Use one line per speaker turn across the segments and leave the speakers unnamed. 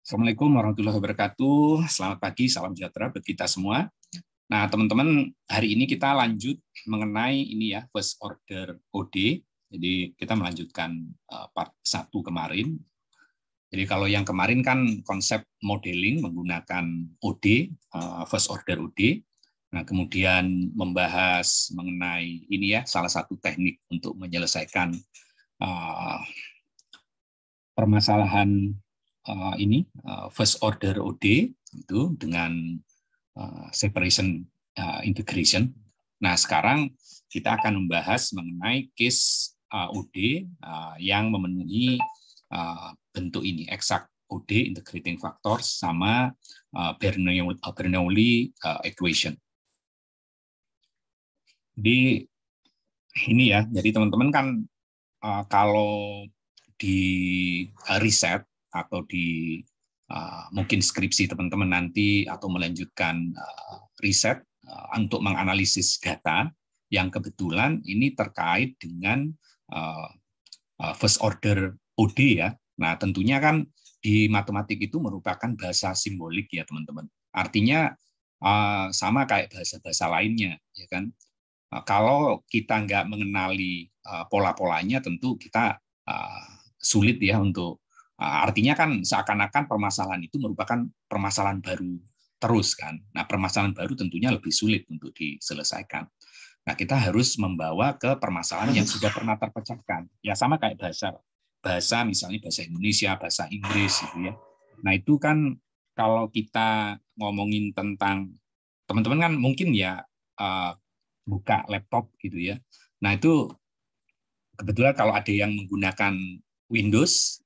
Assalamualaikum warahmatullahi wabarakatuh. Selamat pagi, salam sejahtera buat kita semua. Nah, teman-teman, hari ini kita lanjut mengenai ini ya, first order OD. Jadi kita melanjutkan part 1 kemarin. Jadi kalau yang kemarin kan konsep modeling menggunakan OD, first order OD. Nah, kemudian membahas mengenai ini ya, salah satu teknik untuk menyelesaikan permasalahan ini first order OD itu dengan separation integration. Nah, sekarang kita akan membahas mengenai case OD yang memenuhi bentuk ini, exact OD integrating factors sama Bernoulli equation. Di ini ya, jadi teman-teman kan kalau di riset atau di mungkin skripsi teman-teman nanti atau melanjutkan riset untuk menganalisis data yang kebetulan ini terkait dengan first order OD ya. Nah, tentunya kan di matematik itu merupakan bahasa simbolik ya teman-teman. Artinya sama kayak bahasa-bahasa lainnya ya kan. Kalau kita nggak mengenali pola-polanya tentu kita sulit ya untuk artinya kan seakan-akan permasalahan itu merupakan permasalahan baru terus kan. Nah, permasalahan baru tentunya lebih sulit untuk diselesaikan. Nah, kita harus membawa ke permasalahan yang sudah pernah terpecahkan. Ya sama kayak bahasa misalnya bahasa Indonesia, bahasa Inggris gitu ya. Nah, itu kan kalau kita ngomongin tentang teman-teman kan mungkin ya buka laptop gitu ya. Nah, itu kebetulan kalau ada yang menggunakan Windows,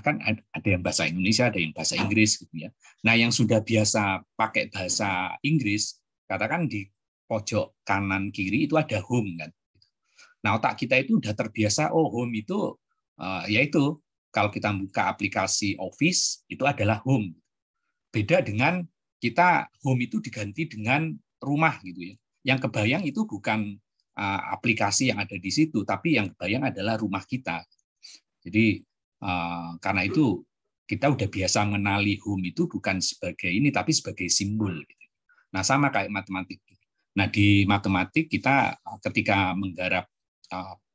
kan ada yang bahasa Indonesia, ada yang bahasa Inggris gitu ya. Nah, yang sudah biasa pakai bahasa Inggris, katakan di pojok kanan kiri itu ada home kan. Nah, otak kita itu udah terbiasa, oh home itu yaitu kalau kita buka aplikasi Office itu adalah home. Beda dengan kita home itu diganti dengan rumah gitu ya. Yang kebayang itu bukan aplikasi yang ada di situ, tapi yang kebayang adalah rumah kita. Jadi karena itu kita udah biasa mengenali home itu bukan sebagai ini, tapi sebagai simbol. Nah, sama kayak matematik. Nah, di matematik kita ketika menggarap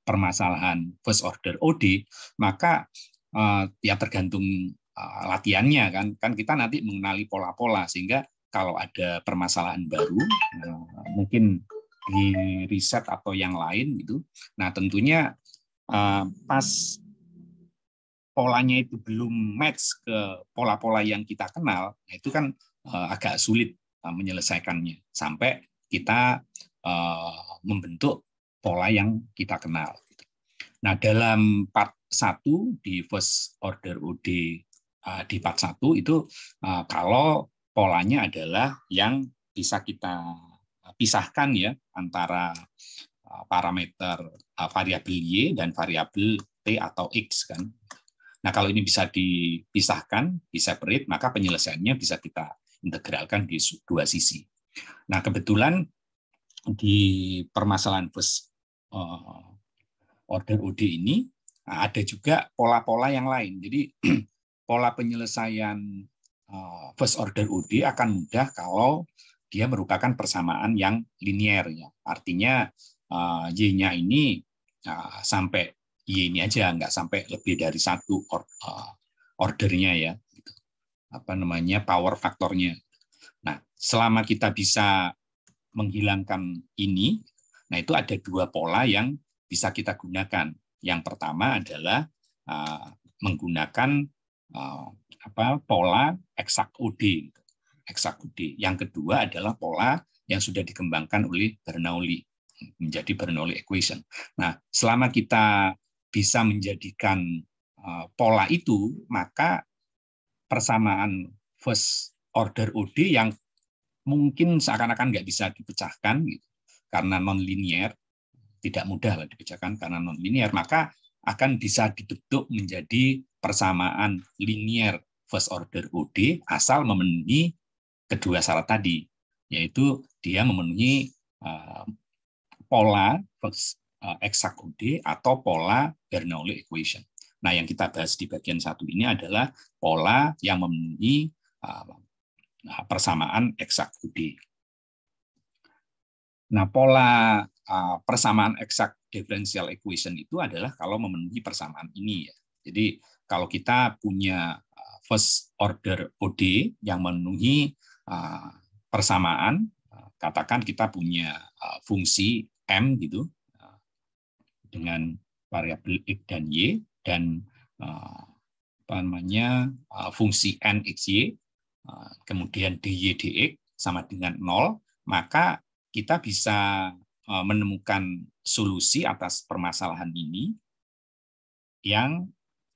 permasalahan first order OD, maka ya tergantung latihannya kan kita nanti mengenali pola-pola sehingga kalau ada permasalahan baru mungkin di riset atau yang lain gitu. Nah, tentunya pas polanya itu belum match ke pola-pola yang kita kenal, nah itu kan agak sulit menyelesaikannya sampai kita membentuk pola yang kita kenal. Nah, dalam part 1 di first order OD di part 1 itu kalau polanya adalah yang bisa kita pisahkan ya antara parameter variabel Y dan variabel T atau X kan. Nah, kalau ini bisa dipisahkan, di-separate, maka penyelesaiannya bisa kita integralkan di dua sisi. Nah, kebetulan di permasalahan first order OD ini ada juga pola-pola yang lain. Jadi, pola penyelesaian first order OD akan mudah kalau dia merupakan persamaan yang linier. Ya. Artinya, Y-nya ini sampai Y ini aja, nggak sampai lebih dari satu ordernya ya, apa namanya power faktornya. Nah, selama kita bisa menghilangkan ini, nah itu ada dua pola yang bisa kita gunakan. Yang pertama adalah menggunakan pola exact OD, exact OD. Yang kedua adalah pola yang sudah dikembangkan oleh Bernoulli menjadi Bernoulli equation. Nah, selama kita bisa menjadikan pola itu, maka persamaan first order OD yang mungkin seakan-akan nggak bisa dipecahkan gitu, karena non-linear, tidak mudah lah dipecahkan karena non-linear, maka akan bisa dibentuk menjadi persamaan linear first order OD asal memenuhi kedua syarat tadi, yaitu dia memenuhi pola first exact OD atau pola Bernoulli equation. Nah, yang kita bahas di bagian 1 ini adalah pola yang memenuhi persamaan eksak UD. Nah, pola persamaan eksak differential equation itu adalah kalau memenuhi persamaan ini ya. Jadi kalau kita punya first order OD yang memenuhi persamaan, katakan kita punya fungsi M gitu dengan variabel X dan Y dan fungsi N XY, kemudian DY DX sama dengan 0, maka kita bisa menemukan solusi atas permasalahan ini yang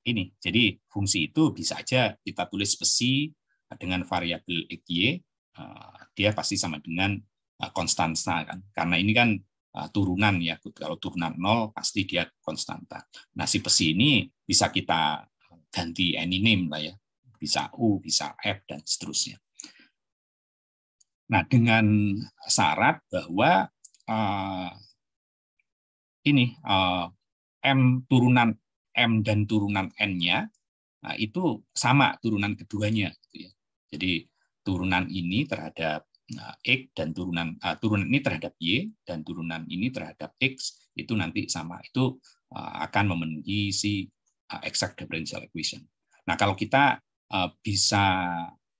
ini. Jadi fungsi itu bisa aja kita tulis besi dengan variabel XY, dia pasti sama dengan konstanta kan. Karena ini kan turunan ya. Kalau turunan 0 pasti dia konstanta. Nah, si besi ini bisa kita ganti any name lah ya. Bisa U, bisa F dan seterusnya. Nah, dengan syarat bahwa M turunan M dan turunan N-nya itu sama turunan keduanya. Jadi turunan ini terhadap X dan turunan ini terhadap Y dan turunan ini terhadap X itu nanti sama. Itu akan memenuhi si exact differential equation. Nah, kalau kita bisa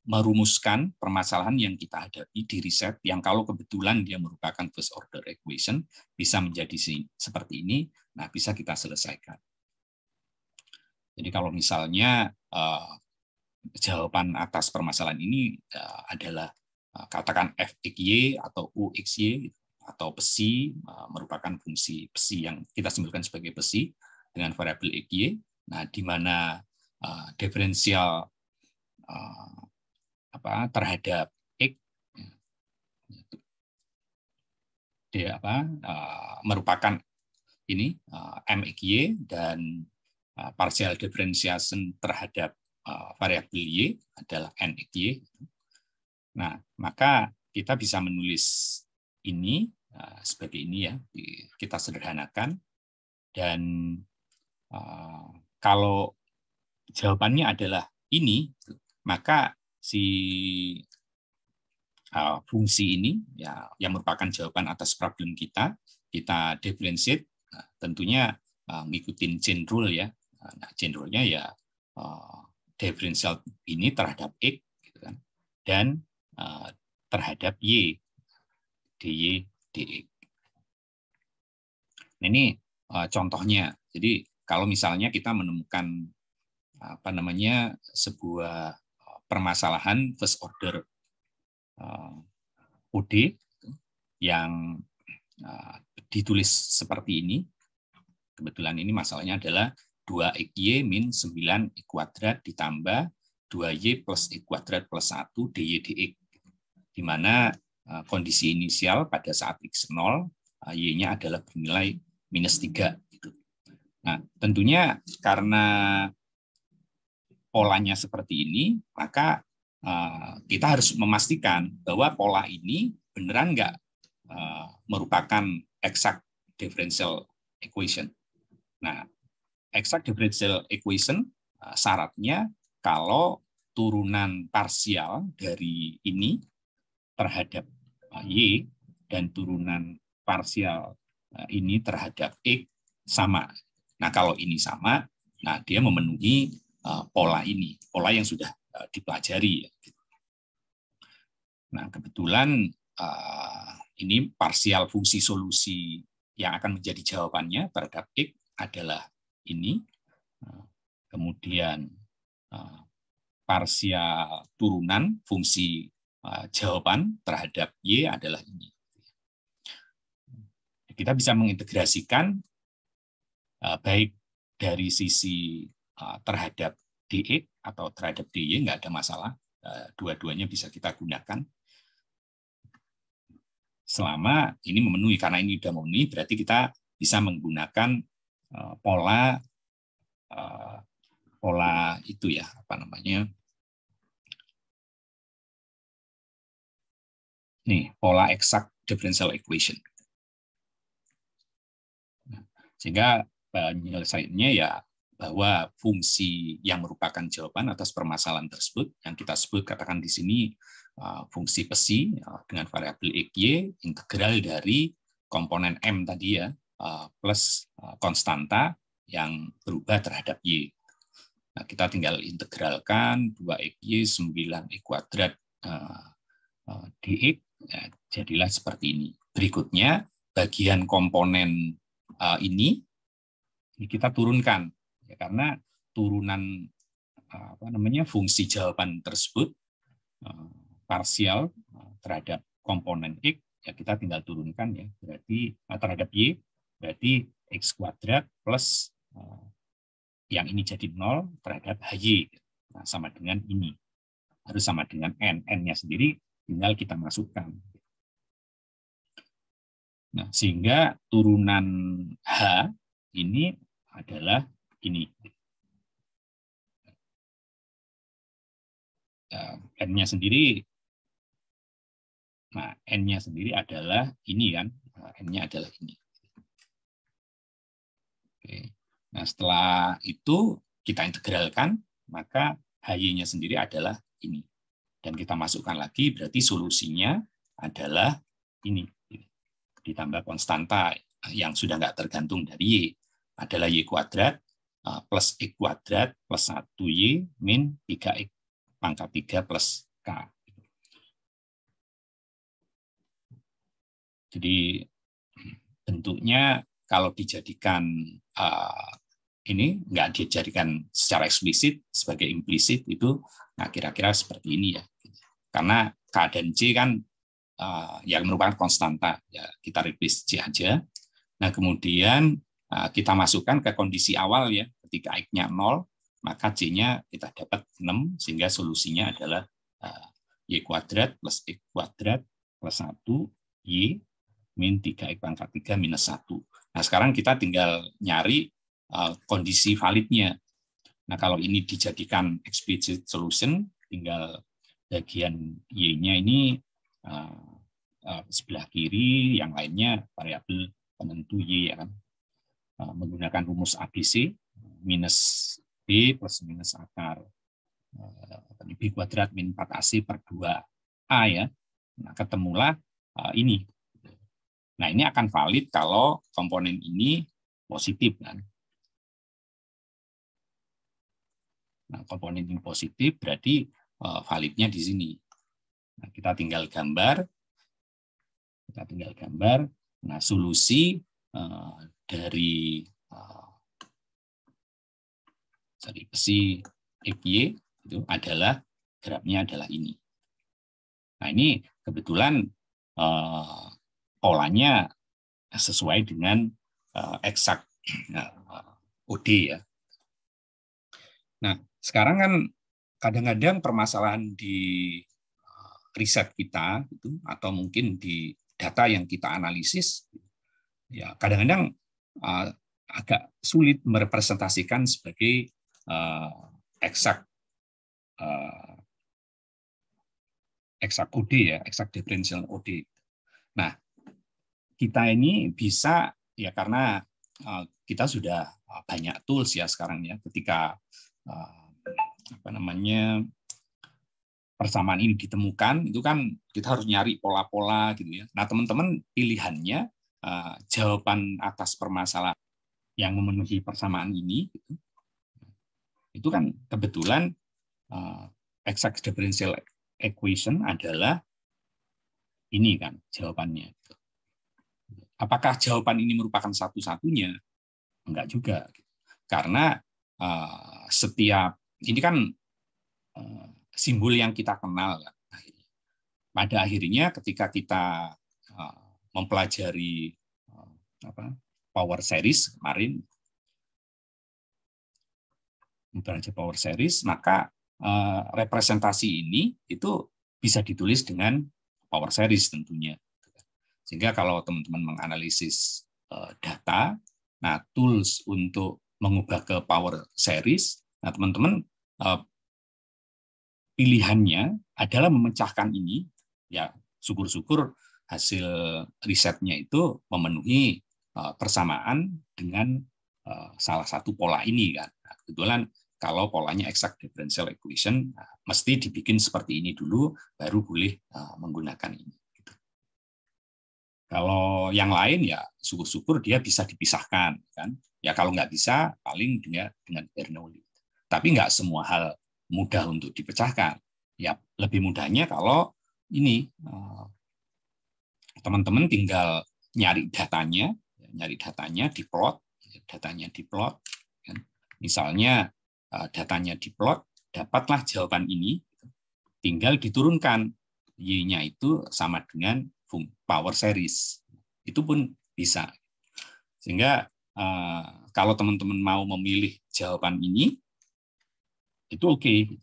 merumuskan permasalahan yang kita hadapi di riset yang kalau kebetulan dia merupakan first order equation bisa menjadi seperti ini, nah bisa kita selesaikan. Jadi kalau misalnya jawaban atas permasalahan ini adalah katakan Fxy atau Uxy atau besi merupakan fungsi besi yang kita sebutkan sebagai besi dengan variabel xy, nah di mana diferensial terhadap X dia merupakan ini MXY dan partial differentiation terhadap variabel Y adalah NXY. Nah, maka kita bisa menulis ini sebagai ini ya, kita sederhanakan dan kalau jawabannya adalah ini, maka si fungsi ini ya yang merupakan jawaban atas problem kita differentiate, tentunya ngikutin chain rule ya. Nah, chain rule-nya ya differential ini terhadap X gitu kan, dan terhadap Y, DY, DX. Nah, ini contohnya. Jadi kalau misalnya kita menemukan sebuah permasalahan first order OD yang ditulis seperti ini. Kebetulan ini masalahnya adalah 2xy min 9 x kuadrat ditambah 2y plus x kuadrat plus 1 dy dx. Di mana kondisi inisial pada saat x 0, y-nya adalah bernilai minus 3. Nah, tentunya karena polanya seperti ini, maka kita harus memastikan bahwa pola ini beneran nggak merupakan exact differential equation. Nah, exact differential equation syaratnya kalau turunan parsial dari ini terhadap Y dan turunan parsial ini terhadap X sama. Nah, kalau ini sama, nah dia memenuhi pola ini, pola yang sudah dipelajari. Nah, kebetulan ini parsial fungsi solusi yang akan menjadi jawabannya terhadap X adalah ini. Kemudian parsial turunan fungsi jawaban terhadap Y adalah ini. Kita bisa mengintegrasikan baik dari sisi terhadap DX atau terhadap DY, nggak ada masalah. Dua-duanya bisa kita gunakan. Selama ini memenuhi, karena ini sudah memenuhi, berarti kita bisa menggunakan pola itu ya, pola exact differential equation. Sehingga penyelesaiannya ya bahwa fungsi yang merupakan jawaban atas permasalahan tersebut, yang kita sebut katakan di sini fungsi psi dengan variabel XY, integral dari komponen M tadi ya, plus konstanta yang berubah terhadap Y. Nah, kita tinggal integralkan 2XY 9Y kuadrat dx, ya, jadilah seperti ini. Berikutnya, bagian komponen ini kita turunkan, ya, karena turunan fungsi jawaban tersebut parsial terhadap komponen X, ya kita tinggal turunkan ya, berarti terhadap Y, berarti X kuadrat plus yang ini jadi 0 terhadap HY. Nah, sama dengan ini. Harus sama dengan N. N-nya sendiri tinggal kita masukkan. Nah, sehingga turunan H ini adalah ini. N-nya sendiri, nah N-nya sendiri adalah ini kan, N-nya adalah ini. Oke. Nah, setelah itu kita integralkan, maka HY-nya sendiri adalah ini. Dan kita masukkan lagi, berarti solusinya adalah ini. Ditambah konstanta yang sudah nggak tergantung dari Y, adalah Y kuadrat plus X kuadrat plus 1Y min 3X pangkat 3 plus K. Jadi bentuknya kalau dijadikan ini nggak dijadikan secara eksplisit sebagai implisit itu, nah kira-kira seperti ini ya. Karena K dan C kan yang merupakan konstanta, ya kita replace C aja. Nah kemudian kita masukkan ke kondisi awal ya, ketika X-nya 0, maka C-nya kita dapat 6, sehingga solusinya adalah Y kuadrat plus X kuadrat plus 1Y min 3X pangkat 3 minus 1. Nah sekarang kita tinggal nyari kondisi validnya. Nah kalau ini dijadikan explicit solution, tinggal bagian Y-nya ini sebelah kiri, yang lainnya variabel penentu Y ya kan. Menggunakan rumus ABC minus B plus minus akar B kuadrat min 4AC per 2A ya. Nah, ketemulah ini. Nah, ini akan valid kalau komponen ini positif kan. Nah, komponen ini positif berarti validnya di sini. Nah, kita tinggal gambar. Nah, solusi dari psi XY itu adalah grafnya adalah ini. Nah, ini kebetulan polanya sesuai dengan eksak OD ya. Nah, sekarang kan kadang-kadang permasalahan di riset kita gitu, atau mungkin di data yang kita analisis, ya kadang-kadang agak sulit merepresentasikan sebagai eksak OD ya, eksak differential OD. Nah, kita ini bisa ya karena kita sudah banyak tools ya sekarang ya, ketika persamaan ini ditemukan, itu kan kita harus nyari pola-pola gitu ya. Nah, teman-teman pilihannya jawaban atas permasalahan yang memenuhi persamaan ini gitu, itu kan kebetulan exact differential equation adalah ini kan jawabannya. Apakah jawaban ini merupakan satu-satunya? Enggak juga. Karena setiap ini kan simbol yang kita kenal. Pada akhirnya ketika kita mempelajari power series kemarin, power series, maka representasi ini itu bisa ditulis dengan power series tentunya. Sehingga kalau teman-teman menganalisis data, nah tools untuk mengubah ke power series, nah teman-teman pilihannya adalah memecahkan ini, ya syukur-syukur hasil risetnya itu memenuhi persamaan dengan salah satu pola ini kan. Nah, kebetulan kalau polanya exact differential equation, mesti dibikin seperti ini dulu, baru boleh menggunakan ini. Kalau yang lain ya syukur-syukur dia bisa dipisahkan, kan? Ya kalau nggak bisa, paling dengan Bernoulli. Tapi nggak semua hal mudah untuk dipecahkan. Ya lebih mudahnya kalau ini teman-teman tinggal nyari datanya diplot, kan? Misalnya datanya diplot, dapatlah jawaban ini, tinggal diturunkan y-nya itu sama dengan power series, itu pun bisa. Sehingga kalau teman-teman mau memilih jawaban ini, itu oke.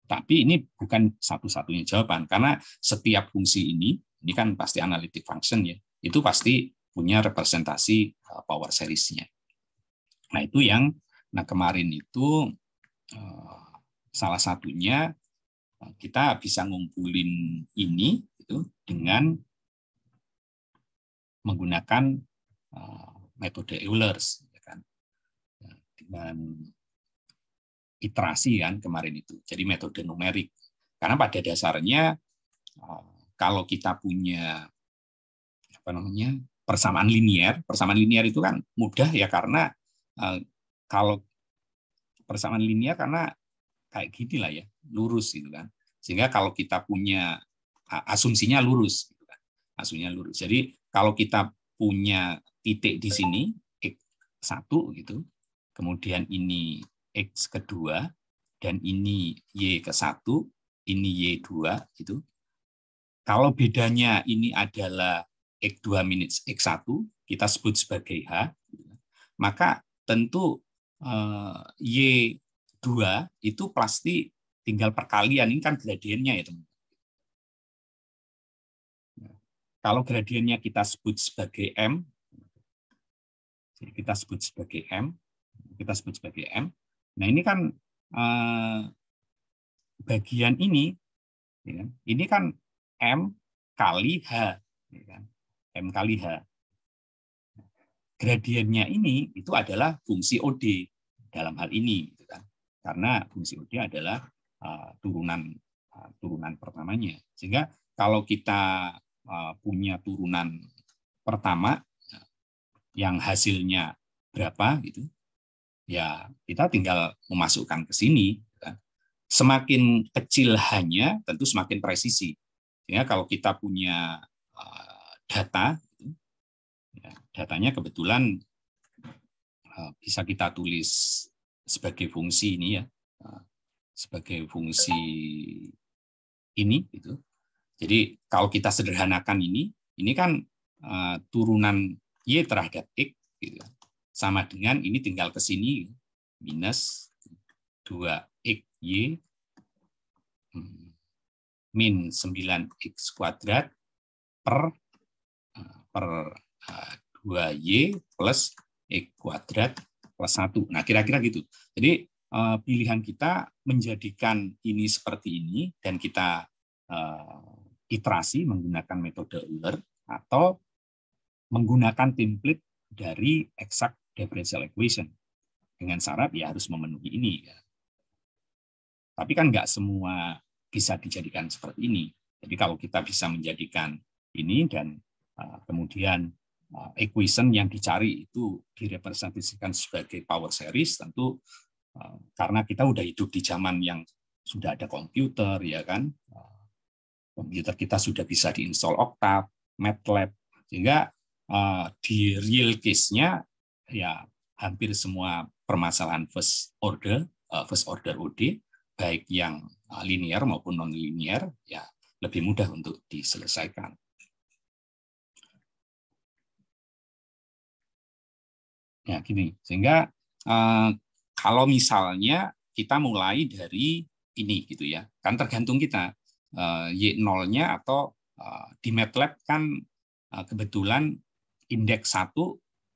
Tapi ini bukan satu-satunya jawaban, karena setiap fungsi ini kan pasti analytic function ya, itu pasti punya representasi power series-nya. Nah itu yang, kemarin itu salah satunya kita bisa ngumpulin ini itu dengan menggunakan metode Eulers, ya kan? Dengan iterasi kan kemarin itu. Jadi metode numerik. Karena pada dasarnya kalau kita punya persamaan linear itu kan mudah ya, karena kalau persamaan linear karena kayak gini lah ya, lurus gitu kan. Sehingga kalau kita punya asumsinya lurus gitu kan. Asumsinya lurus. Jadi kalau kita punya titik di sini x1 gitu, kemudian ini x kedua, dan ini y ke 1, ini y2 gitu. Kalau bedanya ini adalah x2 minus x1, kita sebut sebagai h, maka tentu y2 itu pasti tinggal perkalian, ini kan gradiennya ya teman. Kalau gradiennya kita sebut sebagai m, kita sebut sebagai m. Nah ini kan bagian ini, ini kan m kali h, m kali h. Gradiennya ini itu adalah fungsi OD dalam hal ini, karena fungsi OD adalah turunan pertamanya. Sehingga kalau kita punya turunan pertama yang hasilnya berapa gitu, ya kita tinggal memasukkan ke sini. Semakin kecil hanya tentu semakin presisi. Sehingga kalau kita punya data, datanya kebetulan bisa kita tulis sebagai fungsi ini ya, sebagai fungsi ini gitu. Jadi kalau kita sederhanakan ini kan turunan y terhadap x gitu, sama dengan ini tinggal ke sini minus 2xy min 9x kuadrat per 2y plus x kuadrat plus 1. Nah, kira-kira gitu. Jadi pilihan kita menjadikan ini seperti ini dan kita iterasi menggunakan metode Euler atau menggunakan template dari exact differential equation. Dengan syarat ya harus memenuhi ini. Tapi kan nggak semua bisa dijadikan seperti ini. Jadi kalau kita bisa menjadikan ini dan kemudian equation yang dicari itu direpresentasikan sebagai power series, tentu karena kita udah hidup di zaman yang sudah ada komputer, ya kan, komputer kita sudah bisa diinstal Octave, MATLAB, sehingga di real case-nya ya hampir semua permasalahan first order OD, baik yang linear maupun non-linear, ya lebih mudah untuk diselesaikan. Ya gini, sehingga kalau misalnya kita mulai dari ini gitu ya, kan tergantung kita Y0-nya atau di MATLAB kan kebetulan indeks 1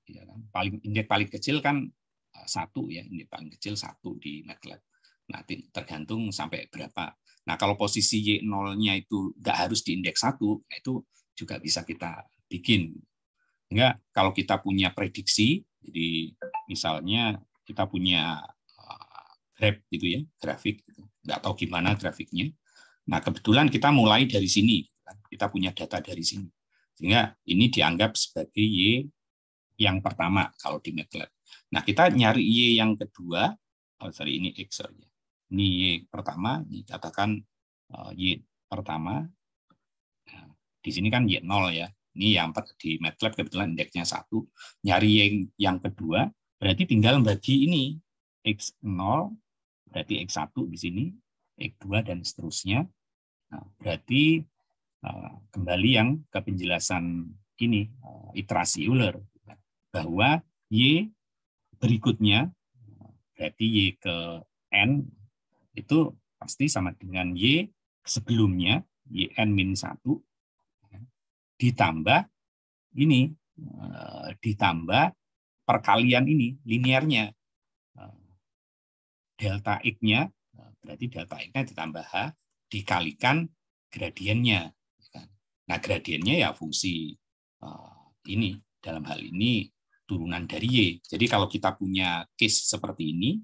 ya kan, indeks paling kecil kan 1 ya, indeks paling kecil 1 di MATLAB. Nah, tergantung sampai berapa. Nah, kalau posisi Y0-nya itu nggak harus di indeks 1, nah itu juga bisa kita bikin. Sehingga kalau kita punya prediksi, jadi misalnya kita punya graph gitu ya, grafik, nggak tahu gimana grafiknya. Nah, kebetulan kita mulai dari sini, kita punya data dari sini, sehingga ini dianggap sebagai Y yang pertama kalau di MATLAB. Nah, kita nyari Y yang kedua, ini X, sorry. Ini Y pertama, dikatakan Y pertama. Nah, di sini kan Y0 ya. Ini yang di MATLAB kebetulan indeksnya 1. Nyari yang kedua, berarti tinggal bagi ini. X0, berarti X1 di sini, X2, dan seterusnya. Nah, berarti kembali yang ke penjelasan ini, iterasi Euler, bahwa Y berikutnya, berarti Y ke N, itu pasti sama dengan Y sebelumnya, YN-1, ditambah ini, ditambah perkalian ini, linearnya. Delta X-nya, berarti delta X-nya ditambah H, dikalikan gradiennya. Nah, gradiennya ya fungsi ini, dalam hal ini turunan dari Y. Jadi kalau kita punya case seperti ini,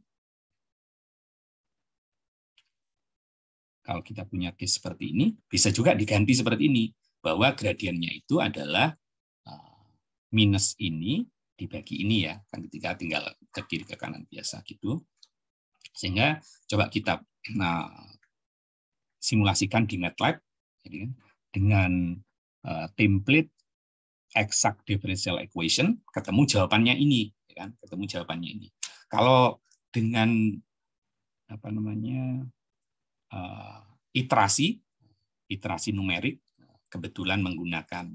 bisa juga diganti seperti ini, bahwa gradiennya itu adalah minus ini dibagi ini ya, kan ketika tinggal ke kiri ke kanan biasa gitu. Sehingga coba kita simulasikan di MATLAB dengan template exact differential equation, ketemu jawabannya ini, kan? Ketemu jawabannya ini. Kalau dengan iterasi numerik, kebetulan menggunakan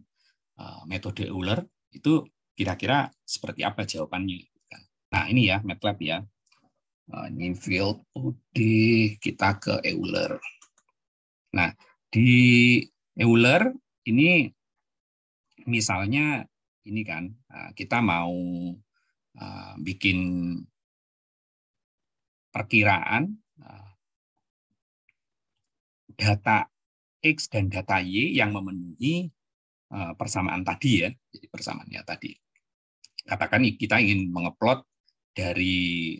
metode Euler, itu kira-kira seperti apa jawabannya? Nah, ini ya MATLAB ya. New field UD, kita ke Euler. Nah, di Euler ini misalnya ini kan kita mau bikin perkiraan data X dan data Y yang memenuhi persamaan tadi ya. Jadi persamaannya tadi. Katakan kita ingin mengeplot dari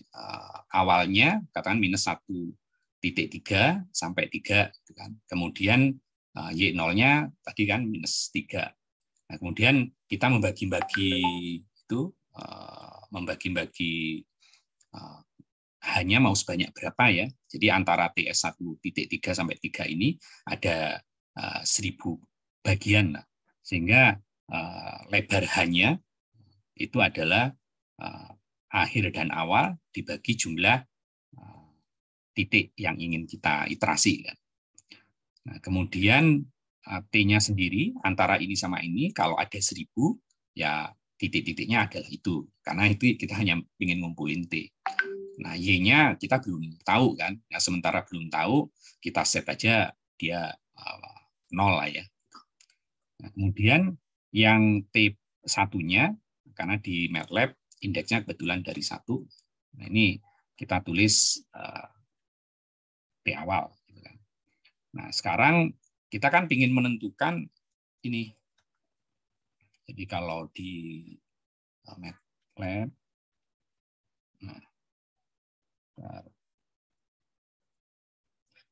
awalnya, katakan minus 1,3 sampai 3, kan. Kemudian Y0-nya tadi kan minus 3. Nah, kemudian kita membagi-bagi itu, hanya mau sebanyak berapa ya. Jadi antara TS 1,3 sampai 3 ini ada 1000 bagian. Sehingga lebar hanya itu adalah akhir dan awal dibagi jumlah titik yang ingin kita iterasi. Nah, kemudian T-nya sendiri antara ini sama ini, kalau ada 1000, ya titik-titiknya adalah itu. Karena itu kita hanya ingin ngumpulin T. Nah, Y-nya kita belum tahu kan. Nah, sementara belum tahu, kita set aja dia 0 lah ya. Nah, kemudian yang T1-nya, karena di MATLAB indeksnya kebetulan dari 1. Nah, ini kita tulis T awal. Nah, sekarang kita kan ingin menentukan ini. Jadi kalau di MATLAB,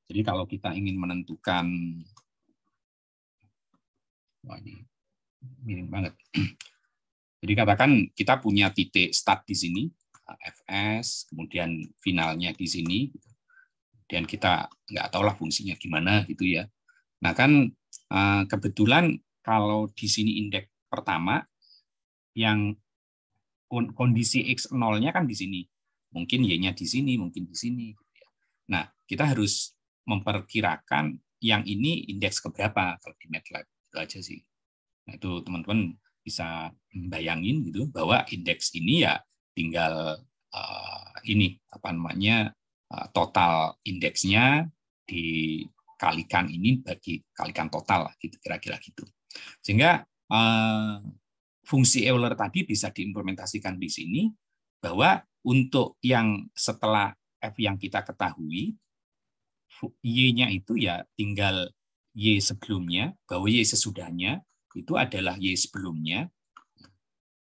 jadi kalau kita ingin menentukan, wah ini miring banget. Jadi katakan kita punya titik start di sini, Fs, kemudian finalnya di sini, dan kita nggak tahu lah fungsinya gimana gitu ya. Nah kan kebetulan kalau di sini indeks pertama, yang kondisi X0-nya kan di sini, mungkin Y-nya di sini, mungkin di sini. Nah kita harus memperkirakan yang ini indeks keberapa kalau di MATLAB, itu aja sih. Nah itu teman-teman bisa bayangin gitu bahwa indeks ini ya tinggal ini apa namanya total indeksnya dikalikan ini bagi kalikan total gitu, kira-kira gitu. Sehingga fungsi Euler tadi bisa diimplementasikan di sini bahwa untuk yang setelah F yang kita ketahui, Y-nya itu ya tinggal Y sebelumnya, bahwa Y sesudahnya itu adalah Y sebelumnya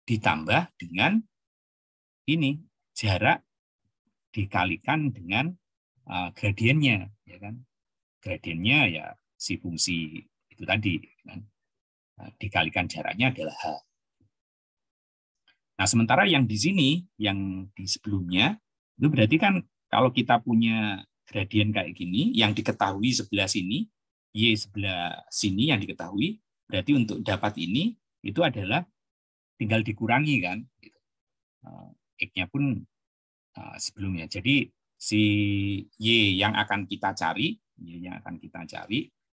ditambah dengan ini jarak dikalikan dengan gradiennya, ya kan? Gradiennya ya si fungsi itu tadi, kan? Dikalikan jaraknya adalah H. Nah, sementara yang di sini, yang di sebelumnya, itu berarti kan kalau kita punya gradien kayak gini, yang diketahui sebelah sini, Y sebelah sini yang diketahui, berarti untuk dapat ini, itu adalah tinggal dikurangi, kan? X-nya pun sebelumnya. Jadi, si Y yang akan kita cari,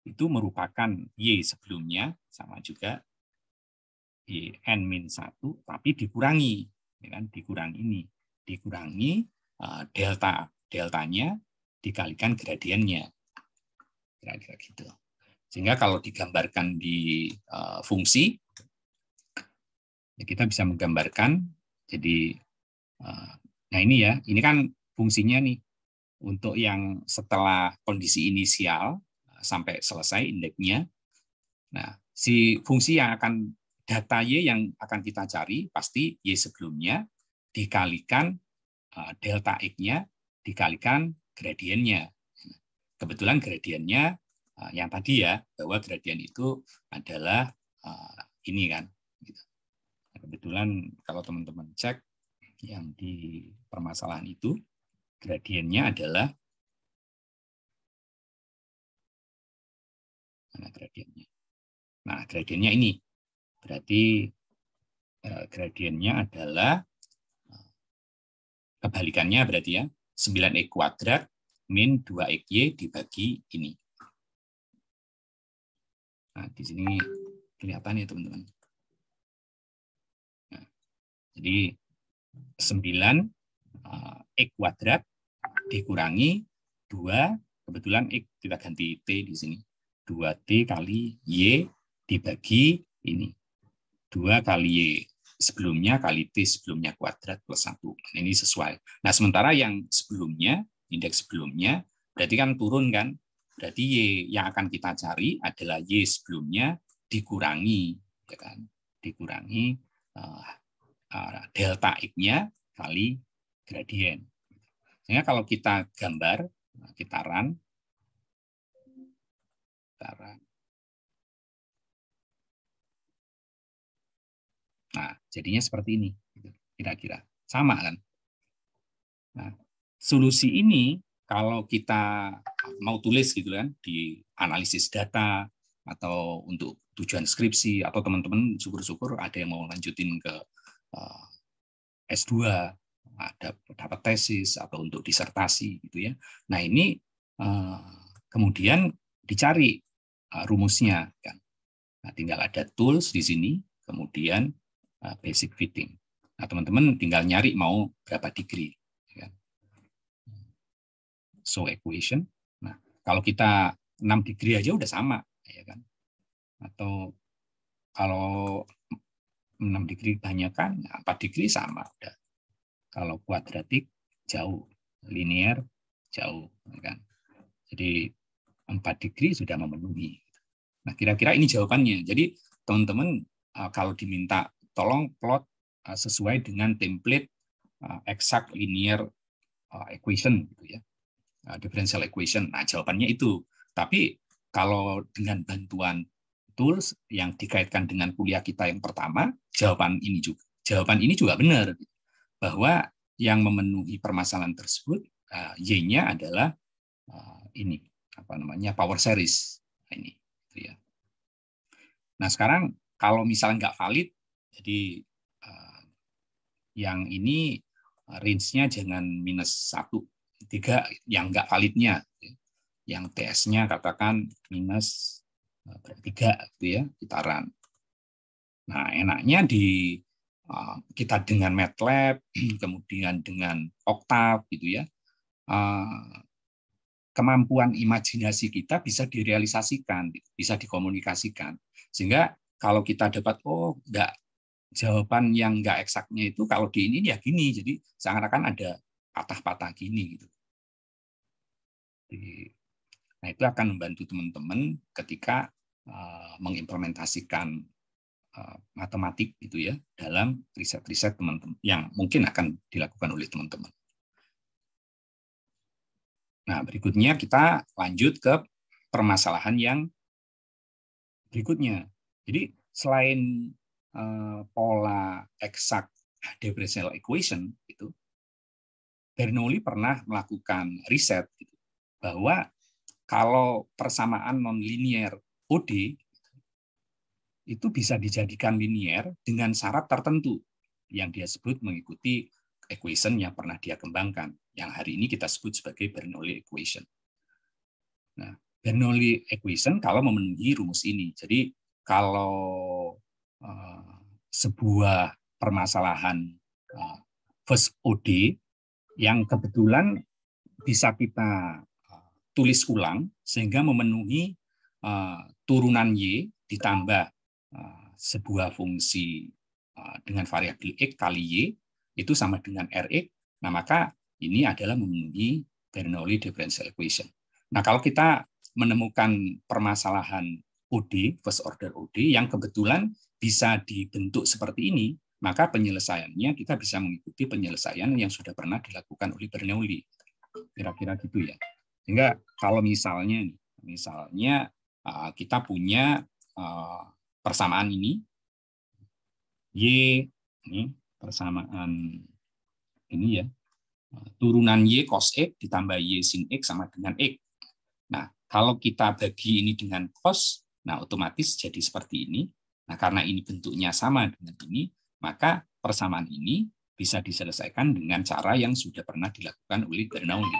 itu merupakan Y sebelumnya, sama juga N-1, tapi dikurangi, ya kan? Dikurangi deltanya dikalikan gradiennya, kira-kira gitu. Sehingga kalau digambarkan di fungsi, ya kita bisa menggambarkan. Jadi, nah ini ya, ini kan fungsinya nih untuk yang setelah kondisi inisial sampai selesai indeksnya. Nah, si fungsi yang akan data Y yang akan kita cari pasti Y sebelumnya dikalikan delta X-nya dikalikan gradiennya. Kebetulan gradiennya yang tadi ya, bahwa gradien itu adalah ini kan. Kebetulan kalau teman-teman cek yang di permasalahan itu, gradiennya adalah mana gradiennya? Nah, gradiennya ini. Berarti gradiennya adalah kebalikannya berarti ya, 9x kuadrat min 2xy dibagi ini. Nah, di sini kelihatan ya teman-teman. Nah, jadi 9x kuadrat dikurangi 2, kebetulan x kita ganti t di sini. 2t kali y dibagi ini. 2 kali y sebelumnya kali t sebelumnya kuadrat plus 1. Ini sesuai. Nah, sementara yang sebelumnya, indeks sebelumnya, berarti kan turun kan? Berarti y yang akan kita cari adalah y sebelumnya dikurangi, ya kan? Dikurangi delta x-nya kali gradien. Sehingga kalau kita gambar, kita run. Nah, jadinya seperti ini, kira-kira. Sama kan? Nah, solusi ini kalau kita mau tulis gitu kan, di analisis data, atau untuk tujuan skripsi, atau teman-teman syukur-syukur ada yang mau lanjutin ke S2, ada dapat tesis, atau untuk disertasi gitu ya. Nah, ini kemudian dicari rumusnya kan. Nah, tinggal ada tools di sini, kemudian basic fitting. Nah, teman-teman tinggal nyari mau berapa degree. Ya. So equation. Nah, kalau kita 6 degree aja udah sama, ya kan? Atau kalau 6 degree banyak kan, 4 degree sama udah. Kalau kuadratik jauh, linear jauh, ya kan? Jadi 4 degree sudah memenuhi. Nah, kira-kira ini jawabannya. Jadi teman-teman kalau diminta tolong plot sesuai dengan template exact linear equation gitu ya, differential equation. Nah, jawabannya itu. Tapi kalau dengan bantuan tools yang dikaitkan dengan kuliah kita yang pertama, jawaban ini juga benar, bahwa yang memenuhi permasalahan tersebut y-nya adalah ini apa namanya power series ini. Gitu ya. Nah, sekarang kalau misalnya nggak valid, jadi yang ini range-nya jangan -1, 3 yang nggak validnya. Yang TS-nya katakan -3 gitu ya, kitaran. Nah, enaknya kita dengan MATLAB, kemudian dengan Octave gitu ya, kemampuan imajinasi kita bisa direalisasikan, bisa dikomunikasikan. Sehingga kalau kita dapat, jawaban yang nggak eksaknya itu kalau di ini ya gini, jadi seakan-akan ada patah-patah gini gitu. Nah, itu akan membantu teman-teman ketika mengimplementasikan matematik gitu ya dalam riset-riset teman-teman yang mungkin akan dilakukan oleh teman-teman. Nah, berikutnya kita lanjut ke permasalahan yang berikutnya. Jadi selain pola eksak differential equation itu, Bernoulli pernah melakukan riset gitu, bahwa kalau persamaan nonlinear OD itu bisa dijadikan linier dengan syarat tertentu yang dia sebut mengikuti equation yang pernah dia kembangkan, yang hari ini kita sebut sebagai Bernoulli equation. Nah, Bernoulli equation kalau memenuhi rumus ini. Jadi kalau sebuah permasalahan first OD yang kebetulan bisa kita tulis ulang sehingga memenuhi turunan Y ditambah sebuah fungsi dengan variabel X kali Y itu sama dengan Rx, nah maka ini adalah memenuhi Bernoulli differential equation. Nah, kalau kita menemukan permasalahan OD, first order OD, yang kebetulan bisa dibentuk seperti ini, maka penyelesaiannya kita bisa mengikuti penyelesaian yang sudah pernah dilakukan oleh Bernoulli. Kira-kira gitu ya. Sehingga kalau misalnya kita punya persamaan ini, Y, ini persamaan ini ya, turunan Y cos X ditambah Y sin X sama dengan X. Nah, kalau kita bagi ini dengan cos, nah otomatis jadi seperti ini. Nah, karena ini bentuknya sama dengan ini, maka persamaan ini bisa diselesaikan dengan cara yang sudah pernah dilakukan oleh Bernoulli.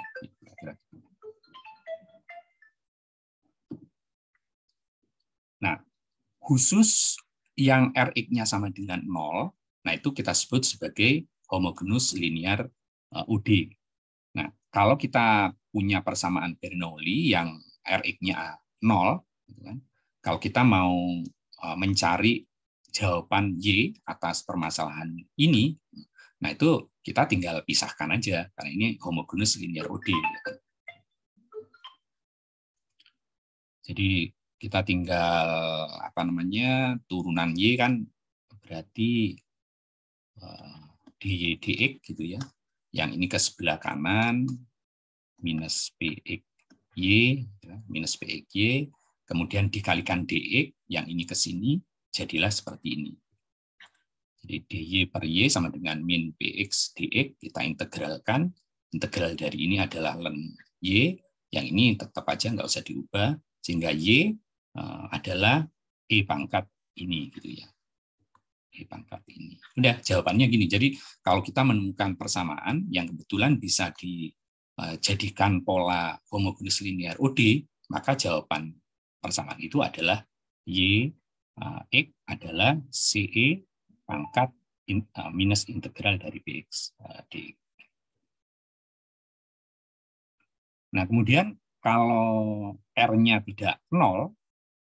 Nah, khusus yang Rx-nya sama dengan 0, nah itu kita sebut sebagai homogeneous linear OD. Nah, kalau kita punya persamaan Bernoulli yang Rx-nya 0, gitu kan, kalau kita mau mencari jawaban Y atas permasalahan ini, nah itu kita tinggal pisahkan aja, karena ini homogeneous linear OD. Jadi kita tinggal turunan Y kan berarti dy dx gitu ya. Yang ini ke sebelah kanan minus px y minus px y, kemudian dikalikan dx, yang ini ke sini jadilah seperti ini. Jadi dy per y sama dengan min px dx, kita integralkan. Integral dari ini adalah ln y, yang ini tetap aja nggak usah diubah, sehingga y adalah e pangkat ini gitu ya. E pangkat ini. Udah, jawabannya gini. Jadi kalau kita menemukan persamaan yang kebetulan bisa dijadikan pola homogeneous linear OD, maka jawaban persamaan itu adalah y x adalah ce pangkat minus integral dari px dx. Nah, kemudian kalau R-nya tidak 0,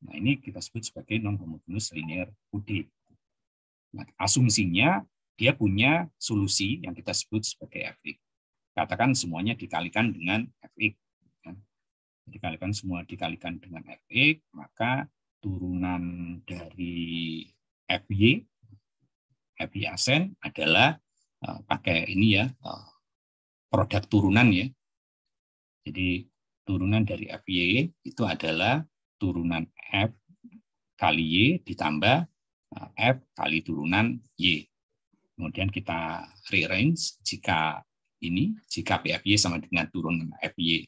nah ini kita sebut sebagai non-homogeneous linear OD. Nah, asumsinya dia punya solusi yang kita sebut sebagai fx. Katakan semuanya dikalikan dengan fx. Dikalikan semua dikalikan dengan fx, maka turunan dari fy asen adalah pakai ini ya, produk turunan ya. Jadi turunan dari fy itu adalah turunan f kali y ditambah f kali turunan y. Kemudian kita rearrange jika pfy sama dengan turunan fy,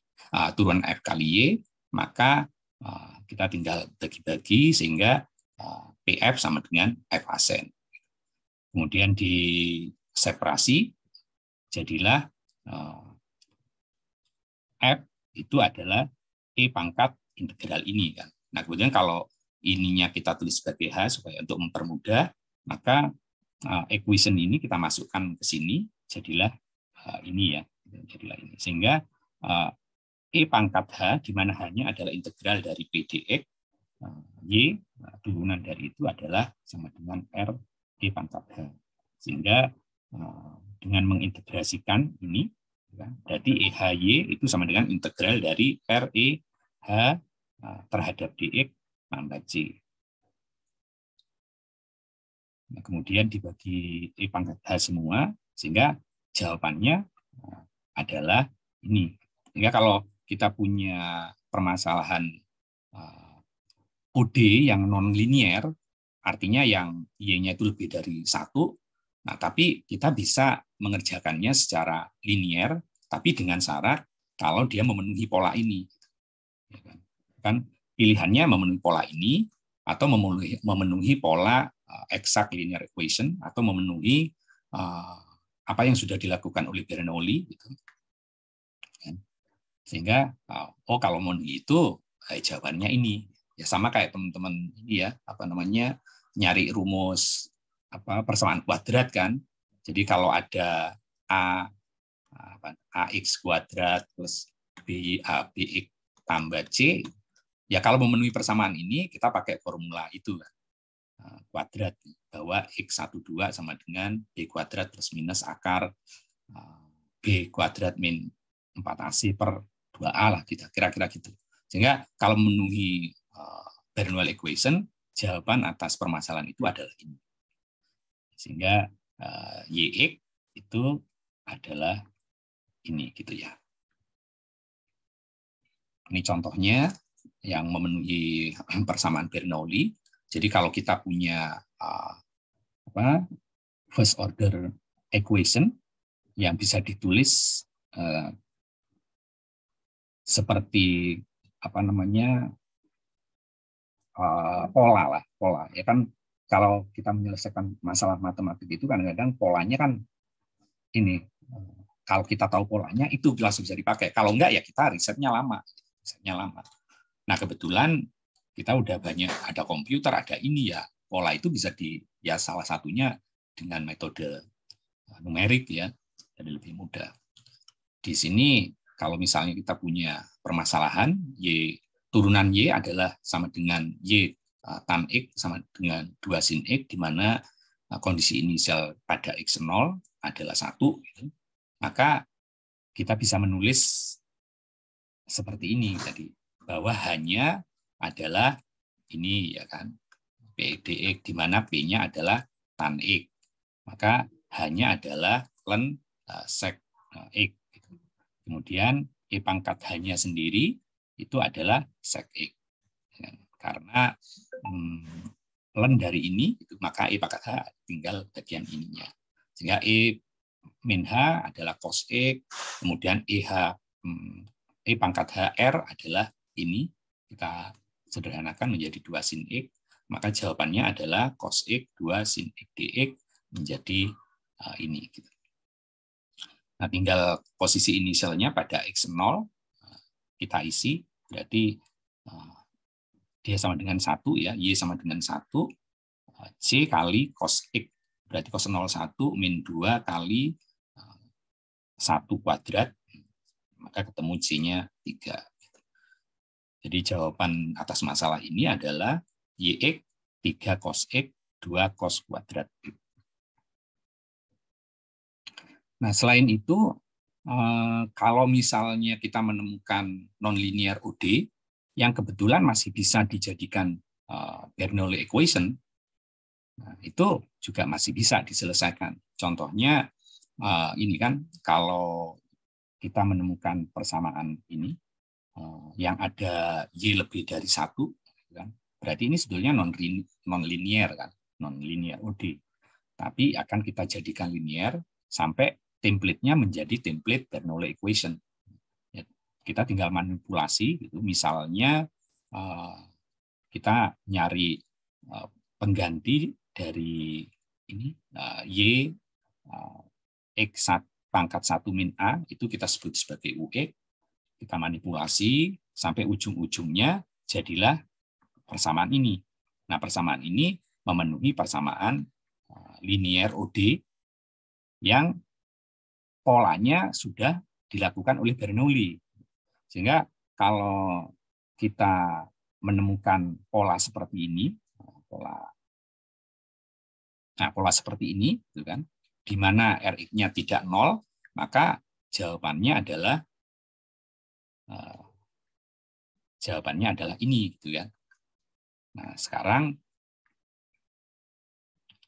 turunan f kali y, maka kita tinggal bagi-bagi sehingga pf sama dengan f asen. Kemudian diseparasi, jadilah f itu adalah e pangkat integral ini kan. Nah, kemudian kalau ininya kita tulis sebagai h supaya untuk mempermudah, maka equation ini kita masukkan ke sini, jadilah ini ya, jadilah ini. Sehingga e pangkat h, di mana h-nya adalah integral dari p dx, y turunan dari itu adalah sama dengan r e pangkat h. Sehingga dengan mengintegrasikan ini, berarti EHY itu sama dengan integral dari REH terhadap DX tambah C. Nah, kemudian dibagi E pangkat H semua, sehingga jawabannya adalah ini. Sehingga kalau kita punya permasalahan OD yang non-linear, artinya yang Y-nya itu lebih dari 1, nah, tapi kita bisa mengerjakannya secara linear, tapi dengan syarat kalau dia memenuhi pola ini. Kan pilihannya memenuhi pola ini, atau memenuhi pola exact linear equation, atau memenuhi apa yang sudah dilakukan oleh Bernoulli, gitu. Sehingga kalau memenuhi itu jawabannya ini. Ya sama kayak teman-teman ini ya, nyari rumus persamaan kuadrat kan. Jadi kalau ada ax kuadrat plus bx tambah c, ya kalau memenuhi persamaan ini kita pakai formula itu kuadrat, bahwa x12 sama dengan b kuadrat plus minus akar b kuadrat min 4ac per 2a lah, kira-kira gitu. Sehingga kalau memenuhi Bernoulli equation, jawaban atas permasalahan itu adalah ini. Sehingga YX itu adalah ini, gitu ya. Ini contohnya yang memenuhi persamaan Bernoulli. Jadi kalau kita punya first order equation yang bisa ditulis seperti pola ya kan. Kalau kita menyelesaikan masalah matematik itu kadang-kadang polanya kan ini, kalau kita tahu polanya itu langsung bisa dipakai. Kalau enggak ya kita risetnya lama. Nah, kebetulan kita udah banyak, ada komputer, ada ini ya, pola itu bisa ya salah satunya dengan metode numerik ya, jadi lebih mudah. Di sini kalau misalnya kita punya permasalahan Y, turunan Y adalah sama dengan Y tan X sama dengan 2 sin X, di mana kondisi inisial pada X0 adalah 1, gitu. Maka kita bisa menulis seperti ini tadi, bahwa hanya adalah ini ya kan, P dx, di mana P-nya adalah tan X. Maka hanya adalah ln sec X. Kemudian E pangkat H-nya sendiri itu adalah sec X. Karena ln dari ini, maka E pangkat H tinggal bagian ininya. Sehingga E min H adalah cos X, kemudian E pangkat HR adalah ini, kita sederhanakan menjadi 2 sin X, maka jawabannya adalah cos X 2 sin X dx menjadi ini. Nah, tinggal posisi inisialnya pada X0 kita isi, berarti dia sama dengan 1 ya, Y sama dengan 1, C kali cos X, berarti cos 01 min 2 kali 1 kuadrat, maka ketemu C-nya 3. Jadi jawaban atas masalah ini adalah YX 3 cos X 2 cos kuadrat. Nah, selain itu, kalau misalnya kita menemukan nonlinear OD yang kebetulan masih bisa dijadikan Bernoulli equation, nah, itu juga masih bisa diselesaikan. Contohnya ini kan, kalau kita menemukan persamaan ini yang ada Y lebih dari 1, kan, berarti ini sebetulnya non-linear kan, non-linear OD. Tapi akan kita jadikan linear sampai template-nya menjadi template Bernoulli equation. Ya, kita tinggal manipulasi, gitu. Misalnya kita nyari pengganti dari ini Y X pangkat 1 min A, itu kita sebut sebagai UX. Kita manipulasi sampai ujung-ujungnya jadilah persamaan ini. Nah, persamaan ini memenuhi persamaan linear OD yang polanya sudah dilakukan oleh Bernoulli. Sehingga kalau kita menemukan pola seperti ini, pola seperti ini, gitu kan, di mana Rx-nya tidak 0, maka jawabannya adalah ini, gitu ya. Nah, sekarang